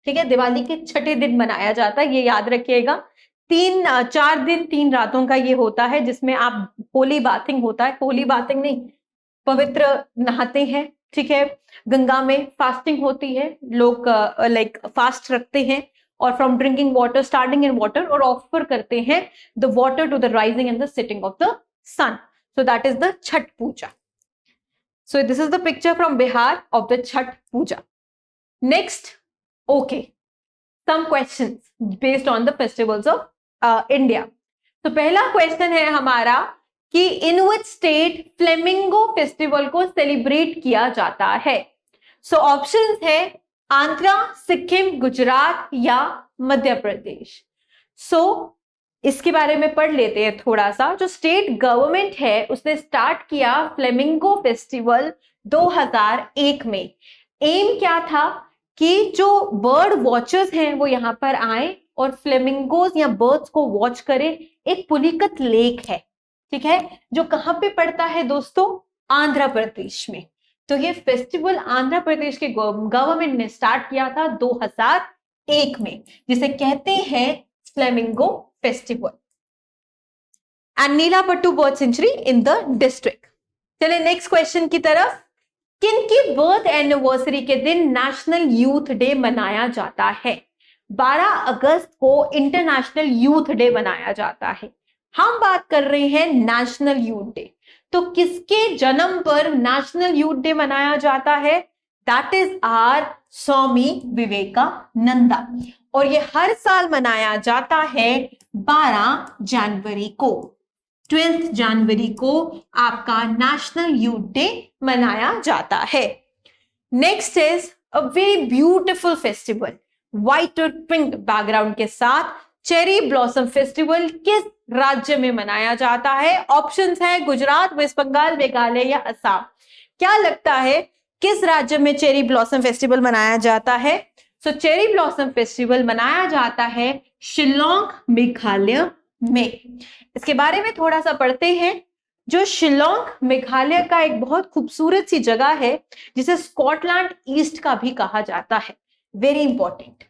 S1: ठीक है। दिवाली के छठे दिन मनाया जाता है, ये याद रखिएगा। 4 दिन 3 रातों का ये होता है, जिसमें आप होली बाथिंग होता है, होली बाथिंग नहीं, पवित्र नहाते हैं, ठीक है। गंगा में फास्टिंग होती है, लोग लाइक फास्ट रखते हैं, और from drinking water, starting in water, और ऑफर करते हैं the water to the rising and the setting of the sun. So that is the Chhat Puja. So this is the picture from Bihar of the Chhat Puja. Next, okay, some questions based on the festivals of India. तो पहला question है हमारा कि इन which state flamingo festival को celebrate किया जाता है? So options है आंध्रा, सिक्किम, गुजरात या मध्य प्रदेश। सो इसके बारे में पढ़ लेते हैं थोड़ा सा। जो स्टेट गवर्नमेंट है उसने स्टार्ट किया फ्लेमिंगो फेस्टिवल 2001 में। एम क्या था कि जो बर्ड वॉचर्स हैं वो यहाँ पर आए और फ्लेमिंगोज या बर्ड्स को वॉच करें। एक पुलिकत लेक है, ठीक है, जो कहाँ पे पड़ता है दोस्तों? आंध्र प्रदेश में। तो ये फेस्टिवल आंध्र प्रदेश के गवर्नमेंट ने स्टार्ट किया था 2001 में, जिसे कहते हैं flamingo festival. And Nelapattu bird sanctuary in the district. चले नेक्स्ट क्वेश्चन की तरफ। किनकी बर्थ एनिवर्सरी के दिन नेशनल यूथ डे मनाया जाता है? 12 अगस्त को इंटरनेशनल यूथ डे मनाया जाता है। हम बात कर रहे हैं नेशनल यूथ डे। तो किसके जन्म पर नेशनल यूथ डे मनाया जाता है? दैट इज आर स्वामी विवेकानंदा। और ये हर साल मनाया जाता है 12 जनवरी को। 12 जनवरी को आपका नेशनल यूथ डे मनाया जाता है। Next is a very beautiful festival, white और पिंक बैकग्राउंड के साथ। चेरी ब्लॉसम फेस्टिवल किस राज्य में मनाया जाता है? ऑप्शंस है गुजरात, वेस्ट बंगाल, मेघालय या असम। क्या लगता है किस राज्य में चेरी ब्लॉसम फेस्टिवल मनाया जाता है? सो चेरी ब्लॉसम फेस्टिवल मनाया जाता है शिलोंग, मेघालय में। इसके बारे में थोड़ा सा पढ़ते हैं। जो शिलोंग मेघालय का एक बहुत खूबसूरत सी जगह है जिसे स्कॉटलैंड ईस्ट का भी कहा जाता है। वेरी इंपॉर्टेंट,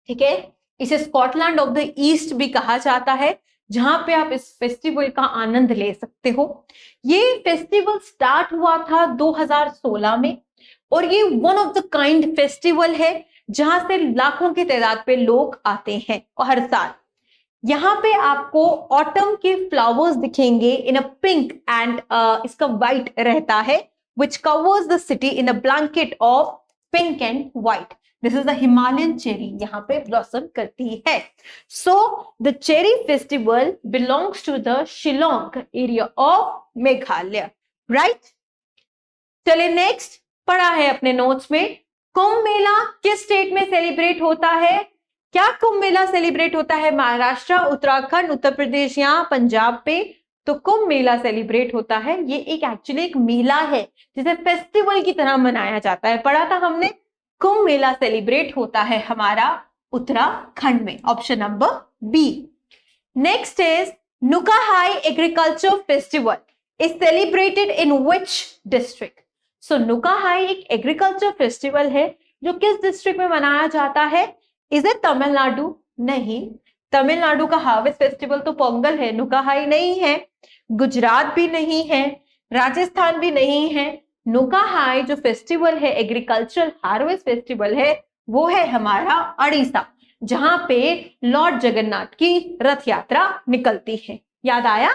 S1: ठीक है, इसे स्कॉटलैंड ऑफ द ईस्ट भी कहा जाता है, जहां पे आप इस फेस्टिवल का आनंद ले सकते हो। ये फेस्टिवल स्टार्ट हुआ था 2016 में और ये one of the kind festival है जहां से लाखों की तादाद पे लोग आते हैं और हर साल। यहाँ पे आपको ऑटम के फ्लावर्स दिखेंगे इन अ पिंक एंड इसका व्हाइट रहता है, which covers the city in a blanket of pink and white. This is the Himalayan cherry, यहाँ पे ब्लॉसम करती है। So the cherry festival belongs to the Shillong area of Meghalaya, right. चलिए next पढ़ा है अपने नोट्स में, कुंभ मेला किस स्टेट में सेलिब्रेट होता है? क्या कुंभ मेला सेलिब्रेट होता है महाराष्ट्र, उत्तराखंड, उत्तर प्रदेश या पंजाब पे? तो कुंभ मेला सेलिब्रेट होता है। ये एक एक्चुअली एक मेला है जिसे फेस्टिवल की तरह मनाया जाता है। पढ़ा था हमने, कुंभ मेला सेलिब्रेट होता है हमारा उत्तराखंड में, option number B. Next is Nuakhai agriculture festival is celebrated in which district. So Nuakhai एक एग्रीकल्चर फेस्टिवल है जो किस डिस्ट्रिक्ट में मनाया जाता है? Is it Tamil Nadu? नहीं, तमिलनाडु का हार्वेस्ट फेस्टिवल तो पोंगल है, नुकाहाई नहीं है। गुजरात भी नहीं है, राजस्थान भी नहीं है। नुकाहाई जो फेस्टिवल है, एग्रीकल्चरल हार्वेस्ट फेस्टिवल है, वो है हमारा उड़ीसा, जहां पे लॉर्ड जगन्नाथ की रथ यात्रा निकलती है। याद आया?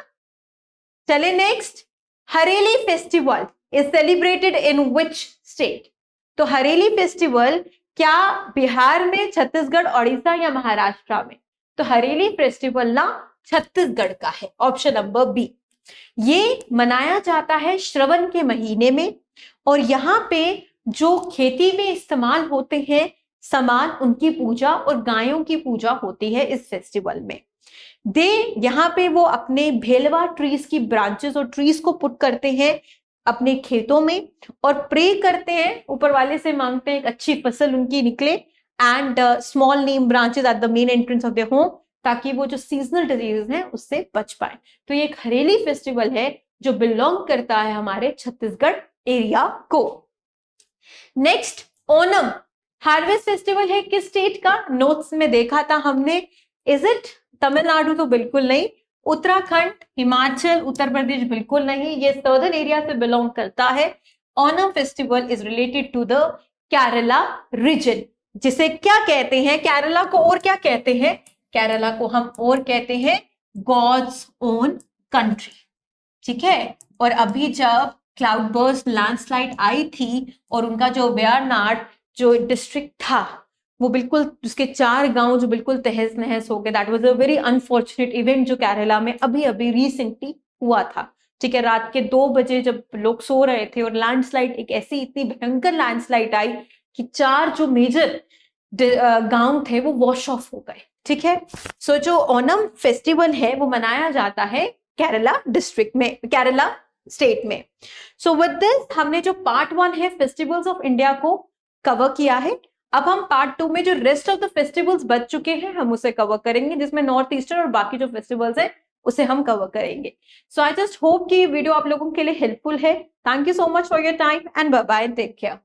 S1: चले next, Hareli festival is celebrated in which state. तो हरेली फेस्टिवल क्या बिहार में, छत्तीसगढ़, उड़ीसा या महाराष्ट्र में? तो हरेली फेस्टिवल ना छत्तीसगढ़ का है, ऑप्शन नंबर बी। ये मनाया जाता है श्रवण के महीने में, और यहाँ पे जो खेती में इस्तेमाल होते हैं सामान, उनकी पूजा और गायों की पूजा होती है इस फेस्टिवल में। यहाँ पे वो अपने भेलवा ट्रीज की ब्रांचेस और ट्रीज को पुट करते हैं अपने खेतों में और प्रे करते हैं, ऊपर वाले से मांगते हैं एक अच्छी फसल उनकी निकले, and small Neem branches at the main entrance of their home, ताकि वो जो सीजनल डिजीजेस हैं उससे बच पाए। तो ये एक हरेली फेस्टिवल है जो बिलोंग करता है हमारे छत्तीसगढ़ एरिया को। नेक्स्ट, ओणम हार्वेस्ट फेस्टिवल है किस स्टेट का? नोट्स में देखा था हमने। Is it Tamil Nadu? तो बिल्कुल नहीं। उत्तराखंड, हिमाचल, उत्तर प्रदेश बिल्कुल नहीं, ये सर्दर्न एरिया से बिलोंग करता है। Onam festival is related to the Kerala region, जिसे क्या कहते हैं केरला को, और क्या कहते हैं केरला को? हम और कहते हैं गॉड्स ओन कंट्री, ठीक है। और अभी जब क्लाउड बर्स्ट, लैंडस्लाइड आई थी और उनका जो वायनाड जो डिस्ट्रिक्ट था, वो बिल्कुल उसके 4 गांव जो बिल्कुल तहस नहस हो गए, that was a very unfortunate event जो केरला में अभी अभी रिसेंटली हुआ था, ठीक है। रात के 2 बजे जब लोग सो रहे थे और लैंडस्लाइड, एक ऐसी इतनी भयंकर लैंडस्लाइड आई कि 4 जो मेजर गांव थे वो वॉश ऑफ हो गए, ठीक है। सो जो ओणम फेस्टिवल है वो मनाया जाता है केरला डिस्ट्रिक्ट में, केरला स्टेट में। सो विद दिस हमने जो पार्ट 1 है फेस्टिवल्स ऑफ इंडिया को कवर किया है। अब हम पार्ट 2 में जो रेस्ट ऑफ द फेस्टिवल्स बच चुके हैं हम उसे कवर करेंगे, जिसमें नॉर्थ ईस्टर्न और बाकी जो फेस्टिवल्स हैं उसे हम कवर करेंगे। सो आई जस्ट होप कि वीडियो आप लोगों के लिए हेल्पफुल है। Thank you so much for your time and bye bye, take care.